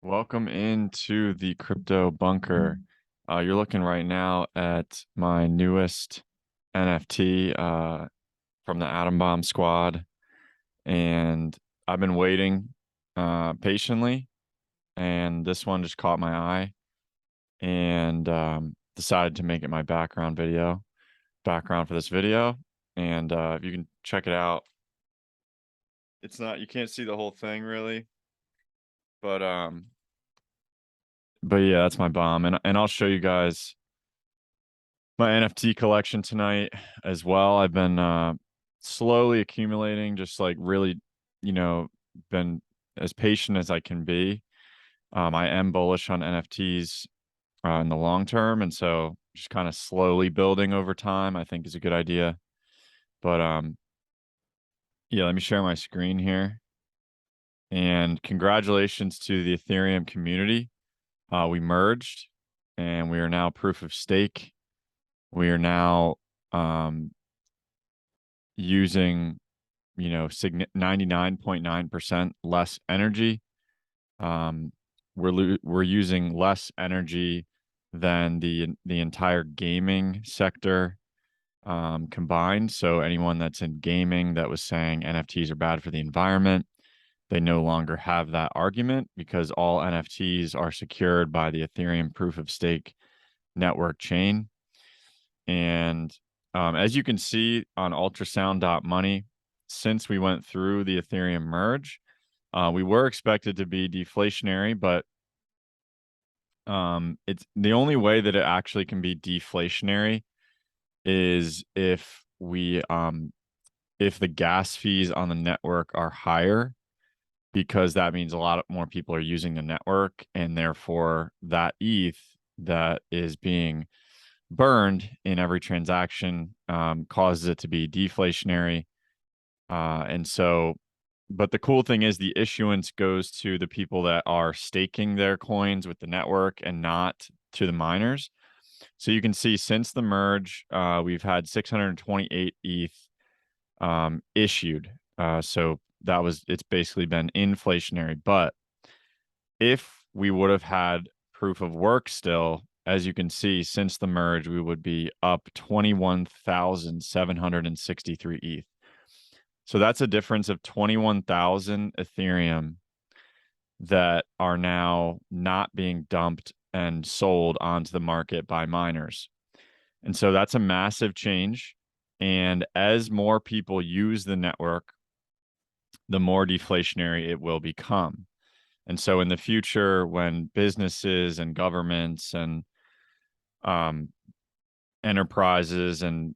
Welcome into the crypto bunker. You're looking right now at my newest NFT from the Atom Bomb Squad, and I've been waiting patiently, and this one just caught my eye, and decided to make it my background for this video. And if you can check it out, you can't see the whole thing really, but yeah, that's my bomb, and I'll show you guys my NFT collection tonight as well. I've been slowly accumulating, just like really, you know, been as patient as I can be. I am bullish on NFTs in the long term, and so just kind of slowly building over time, I think is a good idea. But yeah, let me share my screen here. And congratulations to the Ethereum community. We merged, and we are now proof of stake. We are now using 99.9% less energy. We're using less energy than the entire gaming sector combined. So anyone that's in gaming that was saying NFTs are bad for the environment, they no longer have that argument because all NFTs are secured by the Ethereum proof of stake network chain. And as you can see on ultrasound.money, since we went through the Ethereum merge, we were expected to be deflationary, but it's the only way that it actually can be deflationary is if if the gas fees on the network are higher, because that means a lot more people are using the network, and therefore that ETH that is being burned in every transaction causes it to be deflationary. And so, but the cool thing is the issuance goes to the people that are staking their coins with the network and not to the miners. So you can see since the merge, we've had 628 ETH issued. So it's basically been inflationary. But if we would have had proof of work still, as you can see, since the merge, we would be up 21,763 ETH. So that's a difference of 21,000 Ethereum that are now not being dumped and sold onto the market by miners. And so that's a massive change. And as more people use the network, the more deflationary it will become. And so in the future, when businesses and governments and um, enterprises and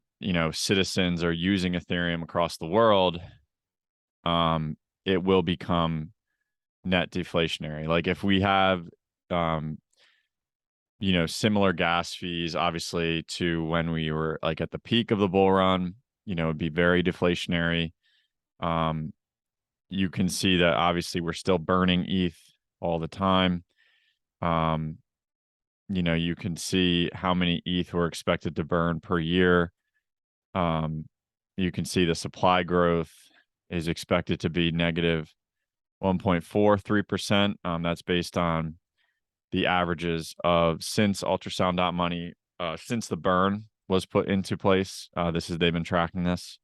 citizens are using Ethereum across the world, it will become net deflationary. Like if we have similar gas fees, obviously, to when we were like at the peak of the bull run, it'd be very deflationary. You can see that obviously we're still burning ETH all the time. You can see how many ETH we're expected to burn per year. You can see the supply growth is expected to be negative 1.43%. That's based on the averages of since ultrasound.money, since the burn was put into place. They've been tracking this.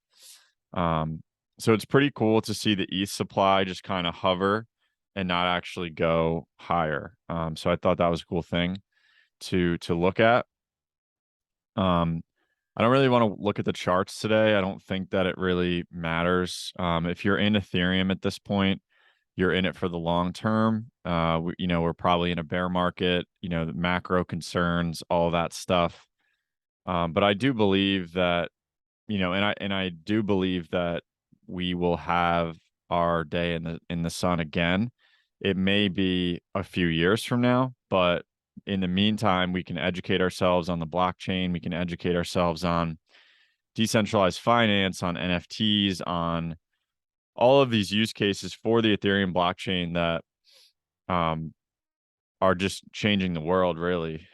So it's pretty cool to see the ETH supply just kind of hover and not actually go higher. So I thought that was a cool thing to look at. I don't really want to look at the charts today. I don't think that it really matters. If you're in Ethereum at this point, you're in it for the long term. We're probably in a bear market, the macro concerns, all that stuff. But I do believe that, and I do believe that we will have our day in the sun again. It may be a few years from now, but in the meantime, we can educate ourselves on the blockchain. We can educate ourselves on decentralized finance, on NFTs, on all of these use cases for the Ethereum blockchain that are just changing the world, really.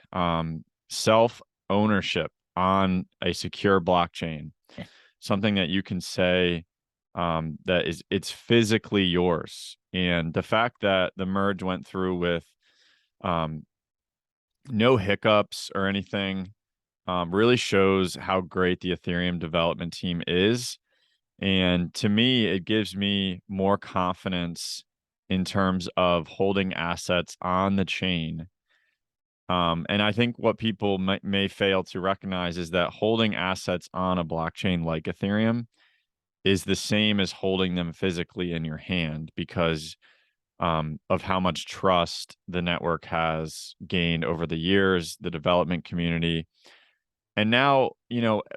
Self ownership on a secure blockchain, something that you can say, that it's physically yours. And the fact that the merge went through with um, no hiccups or anything really shows how great the Ethereum development team is. And to me, it gives me more confidence in terms of holding assets on the chain. And I think what people may fail to recognize is that holding assets on a blockchain like Ethereum is the same as holding them physically in your hand because of how much trust the network has gained over the years, the development community. And now,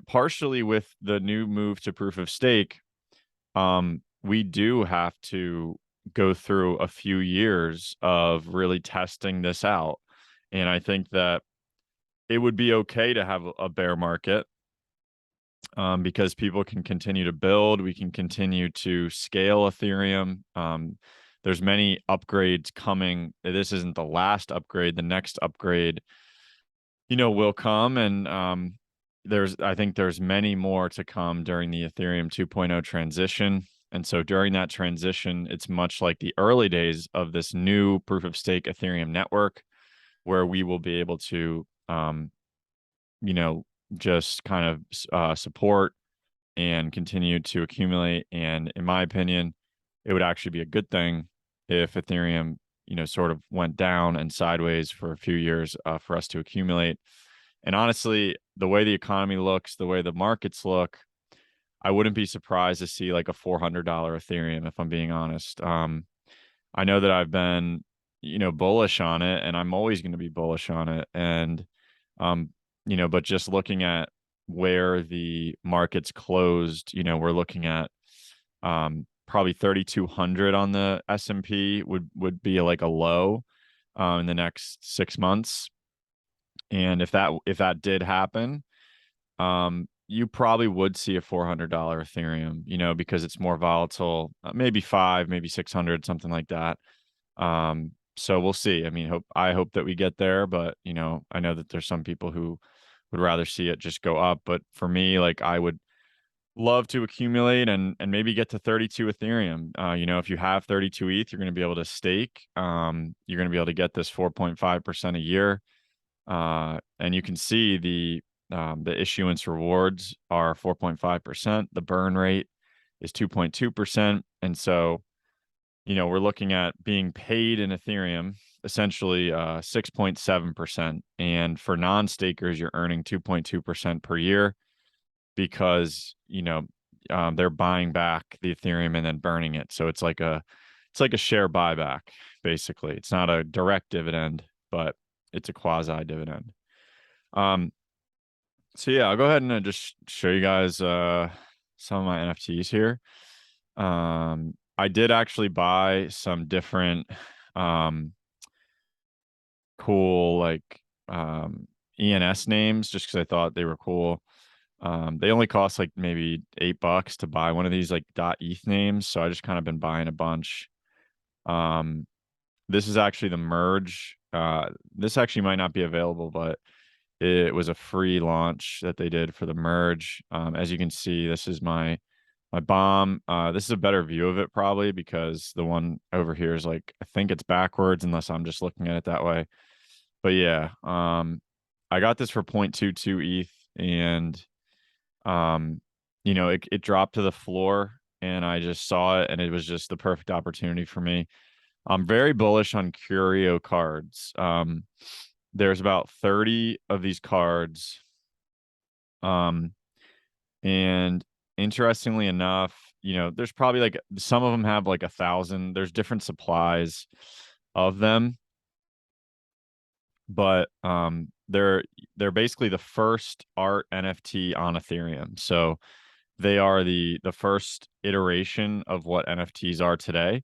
partially with the new move to proof of stake, we do have to go through a few years of really testing this out. And I think that it would be okay to have a bear market because people can continue to build. We can continue to scale Ethereum. There's many upgrades coming. This isn't the last upgrade. The next upgrade, will come, and I think there's many more to come during the Ethereum 2.0 transition. And so during that transition, it's much like the early days of this new proof of stake Ethereum network, where we will be able to, you know, just kind of support and continue to accumulate. And in my opinion, it would actually be a good thing if Ethereum, sort of went down and sideways for a few years for us to accumulate. And honestly, the way the economy looks, the way the markets look, I wouldn't be surprised to see like a $400 Ethereum, if I'm being honest. I know that I've been, bullish on it, and I'm always going to be bullish on it. And, um, but just looking at where the market's closed, we're looking at probably 3,200 on the S&P would be like a low in the next 6 months. And if that did happen, you probably would see a $400 Ethereum, because it's more volatile, maybe five, maybe 600, something like that. So we'll see. I mean, I hope that we get there, but I know that there's some people who would rather see it just go up. But for me, like I would love to accumulate and maybe get to 32 Ethereum. If you have 32 ETH, you're going to be able to stake. You're going to be able to get this 4.5% a year. And you can see the issuance rewards are 4.5%. The burn rate is 2.2%. And so, we're looking at being paid in Ethereum, essentially 6.7%. And for non-stakers, you're earning 2.2% per year because, they're buying back the Ethereum and then burning it. So it's like a share buyback, basically. It's not a direct dividend, but it's a quasi dividend. So yeah, I'll go ahead and just show you guys some of my NFTs here. I did actually buy some different cool like ENS names just because I thought they were cool. They only cost like maybe $8 to buy one of these like .eth names, so I just kind of been buying a bunch. This is actually the merge. This actually might not be available, but it was a free launch that they did for the merge. As you can see, this is my bomb. This is a better view of it probably because the one over here is like, I think it's backwards unless I'm just looking at it that way. But yeah, I got this for 0.22 ETH and it dropped to the floor and I just saw it and it was just the perfect opportunity for me. I'm very bullish on curio cards. There's about 30 of these cards. And interestingly enough, there's probably like some of them have like 1,000. There's different supplies of them, but they're basically the first art NFT on Ethereum. So they are the first iteration of what NFTs are today.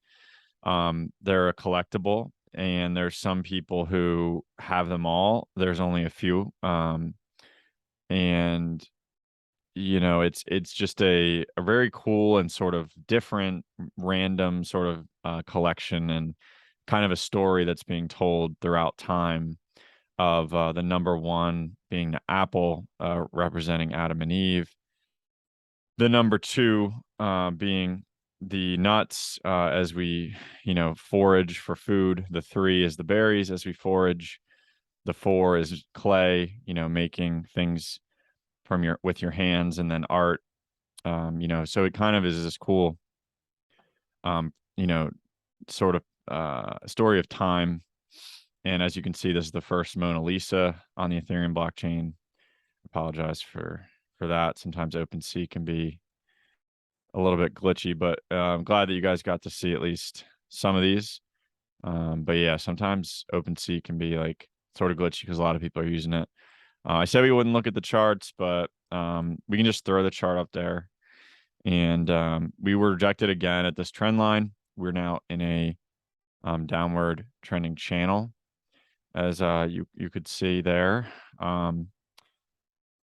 They're a collectible, and there's some people who have them all. There's only a few, and it's just a very cool and sort of different random sort of collection and kind of a story that's being told throughout time of the number one being the apple representing Adam and Eve, the number two being the nuts, as we, forage for food. The 3 is the berries as we forage. The 4 is clay, making things with your hands, and then art. So it kind of is this cool, um, you know, sort of story of time. And as you can see, this is the first Mona Lisa on the Ethereum blockchain. Apologize for that. Sometimes OpenSea can be a little bit glitchy, but I'm glad that you guys got to see at least some of these. But yeah, sometimes OpenSea can be like sort of glitchy because a lot of people are using it. I said we wouldn't look at the charts, but we can just throw the chart up there. And we were rejected again at this trend line. We're now in a downward trending channel, as you could see there. Um,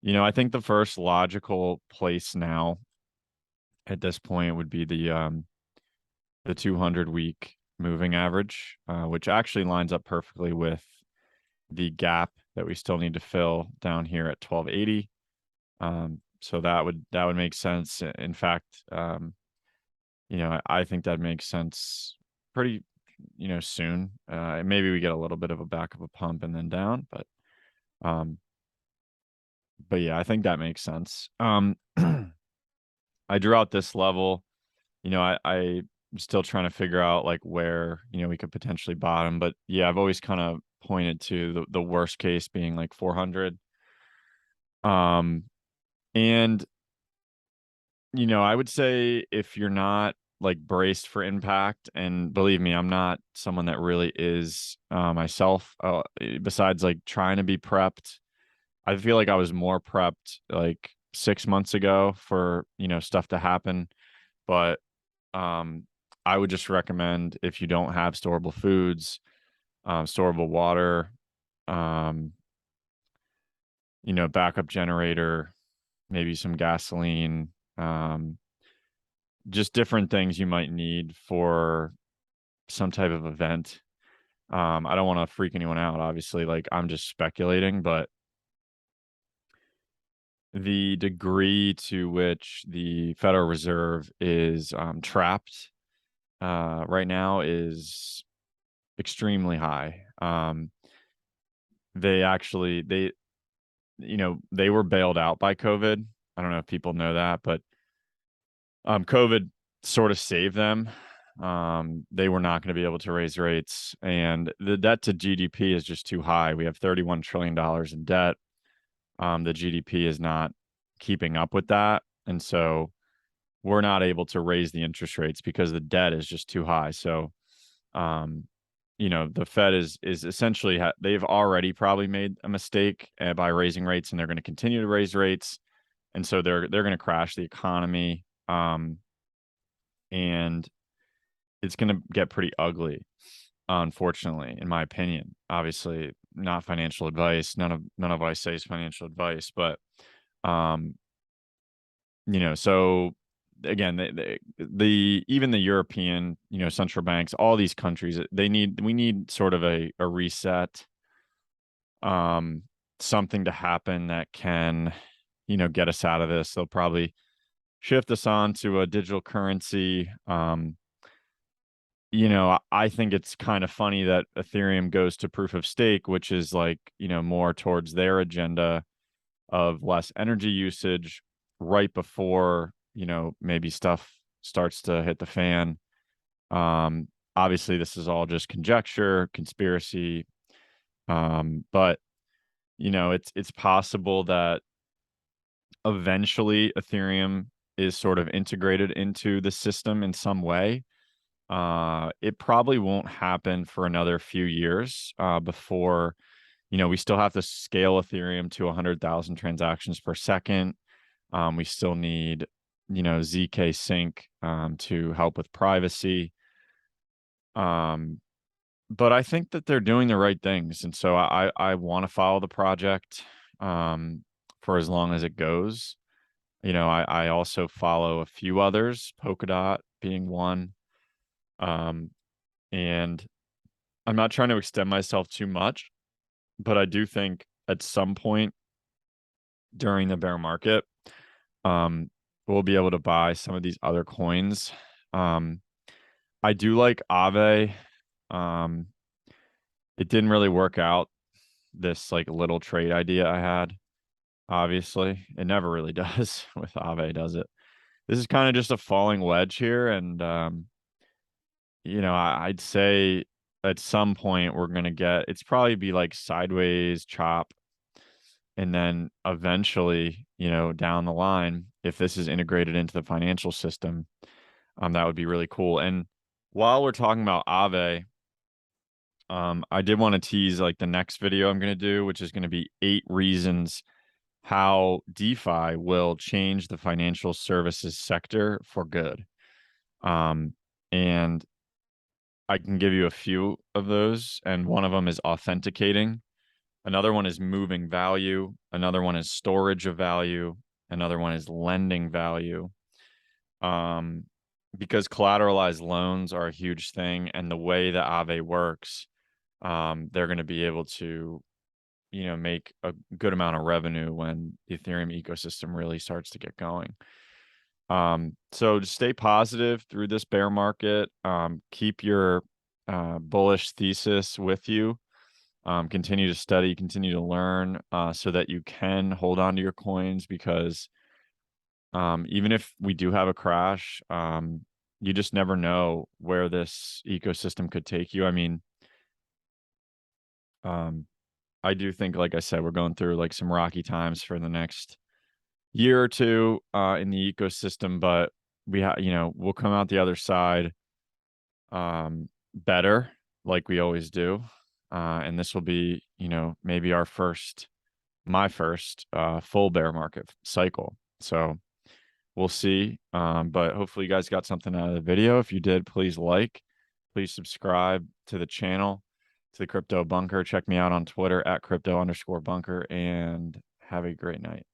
I think the first logical place now at this point would be the 200-week moving average, which actually lines up perfectly with the gap that we still need to fill down here at 1280. So that would make sense. In fact, I think that makes sense pretty, soon. Maybe we get a little bit of a back of a pump and then down, um, but yeah, I think that makes sense. I drew out this level. I'm still trying to figure out like where, we could potentially bottom, but yeah, I've always kind of pointed to the worst case being like 400. And I would say if you're not like braced for impact, and believe me, I'm not someone that really is myself, besides like trying to be prepped. I feel like I was more prepped like 6 months ago for, stuff to happen. But I would just recommend, if you don't have storable foods, storable water, um, backup generator, maybe some gasoline, just different things you might need for some type of event. I don't want to freak anyone out, obviously, like I'm just speculating, but the degree to which the Federal Reserve is trapped right now is extremely high. They they were bailed out by COVID. I don't know if people know that, but COVID sort of saved them. They were not going to be able to raise rates, and the debt to GDP is just too high. We have $31 trillion in debt. The GDP is not keeping up with that, and so we're not able to raise the interest rates because the debt is just too high. So, um, the Fed is essentially they've already probably made a mistake by raising rates, and they're going to continue to raise rates, and so they're going to crash the economy, and it's going to get pretty ugly, unfortunately, in my opinion. Obviously, not financial advice. None of what I say is financial advice, but um, so again, the even the European, central banks, all these countries, we need sort of a reset, um, something to happen that can, get us out of this. They'll probably shift us on to a digital currency. I think it's kind of funny that Ethereum goes to proof of stake, which is like, more towards their agenda of less energy usage right before, maybe stuff starts to hit the fan. Obviously this is all just conjecture, conspiracy. But it's possible that eventually Ethereum is sort of integrated into the system in some way. It probably won't happen for another few years before, we still have to scale Ethereum to 100,000 transactions per second. We still need, ZK Sync to help with privacy. But I think that they're doing the right things, and so I want to follow the project for as long as it goes. I also follow a few others, Polkadot being one. And I'm not trying to extend myself too much, but I do think at some point during the bear market, um, we'll be able to buy some of these other coins. I do like Aave. Um, it didn't really work out, this like little trade idea I had. Obviously, it never really does with Aave, does it? This is kind of just a falling wedge here, and I'd say at some point we're gonna get, it's probably be like sideways chop, and then eventually, down the line, if this is integrated into the financial system, that would be really cool. And while we're talking about Aave, I did want to tease like the next video I'm gonna do, which is gonna be 8 reasons how DeFi will change the financial services sector for good. Um, and I can give you a few of those, and one of them is authenticating. Another one is moving value. Another one is storage of value. Another one is lending value. Um, because collateralized loans are a huge thing, and the way that Aave works, they're going to be able to, make a good amount of revenue when the Ethereum ecosystem really starts to get going. So just stay positive through this bear market. Keep your bullish thesis with you. Continue to study, continue to learn, so that you can hold on to your coins, because even if we do have a crash, you just never know where this ecosystem could take you. I mean, um, I do think, like I said, we're going through like some rocky times for the next year or two in the ecosystem, but we'll come out the other side better, like we always do. And this will be, maybe my first full bear market cycle. So we'll see. But hopefully you guys got something out of the video. If you did, please subscribe to the channel, to the Crypto Bunker. Check me out on Twitter at crypto_bunker, and have a great night.